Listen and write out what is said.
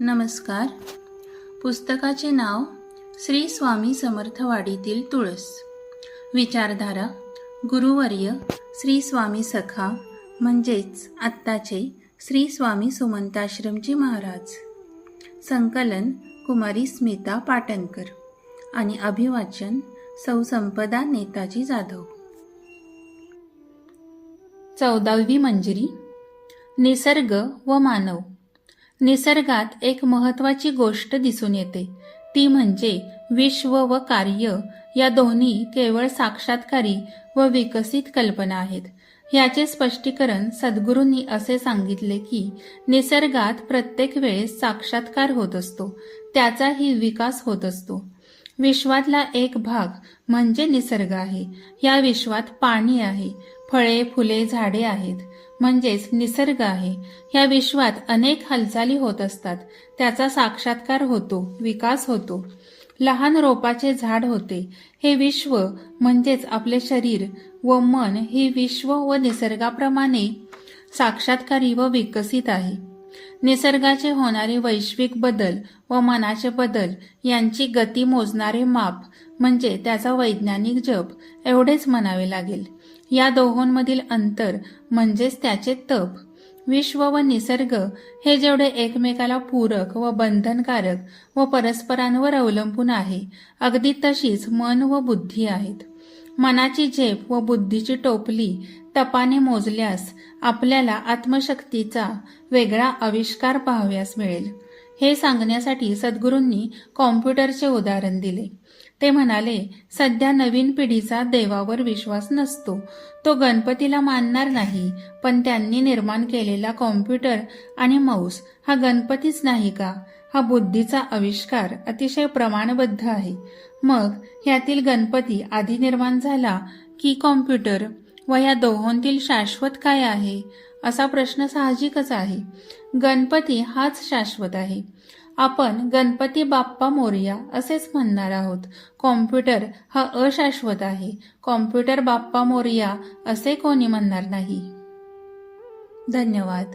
नमस्कार. पुस्तकाचे नाव श्री स्वामी समर्थवाडीतील तुळस. विचारधारा गुरुवर्य श्री स्वामी सखा म्हणजेच आत्ताचे श्री स्वामी सुमंताश्रमजी महाराज. संकलन कुमारी स्मिता पाटणकर आणि अभिवाचन सौ संपदा नेताजी जाधव. 14वी मंजिरी. निसर्ग व मानव. निसर्गात एक महत्त्वाची गोष्ट दिसून येते, ती म्हणजे विश्व व कार्य या दोन्ही केवळ साक्षात्कारी व विकसित कल्पना आहेत. याचे स्पष्टीकरण सद्गुरूंनी असे सांगितले की निसर्गात प्रत्येक वेळेस साक्षात्कार होत असतो, त्याचाही विकास होत असतो. विश्वातला एक भाग म्हणजे निसर्ग आहे. या विश्वात पाणी आहे, फळे फुले झाडे आहेत, म्हणजेच निसर्ग आहे. या विश्वात अनेक हालचाली होत असतात, त्याचा साक्षात्कार होतो, विकास होतो. लहान रोपाचे झाड होते. हे विश्व म्हणजेच आपले शरीर व मन ही विश्व व निसर्गाप्रमाणे साक्षात्कारी व विकसित आहे. निसर्गाचे होणारे वैश्विक बदल व मनाचे बदल यांची गती मोजणारे माप म्हणजे त्याचा वैज्ञानिक जप एवढेच म्हणावे लागेल. या दोहोंमधील अंतर म्हणजेच त्याचे तप. विश्व व निसर्ग हे जेवढे एकमेकाला पूरक व बंधनकारक व परस्परांवर अवलंबून आहे, अगदी तशीच मन व बुद्धी आहेत. मनाची झेप व बुद्धीची टोपली तपाने मोजल्यास आपल्याला आत्मशक्तीचा वेगळा आविष्कार पाहावयास मिळेल. हे सांगण्यासाठी सद्गुरूंनी कॉम्प्युटरचे उदाहरण दिले. ते म्हणाले, सध्या नवीन पिढीचा देवावर विश्वास नसतो. तो गणपतीला मानणार नाही, पण त्यांनी निर्माण केलेला कॉम्प्युटर आणि माऊस हा गणपतीच नाही का? हा बुद्धीचा आविष्कार अतिशय प्रमाणबद्ध आहे. मग ह्यातील गणपती आधी निर्माण झाला की कॉम्प्युटर? व या दोहोंतील शाश्वत काय आहे? असा प्रश्न साहजिकच आहे. गणपती हाच शाश्वत आहे. आपण गणपती बाप्पा मोरया असेच म्हणणार आहोत. कॉम्प्युटर हा अशाश्वत आहे. कॉम्प्युटर बाप्पा मोरया असे कोणी म्हणणार नाही. धन्यवाद.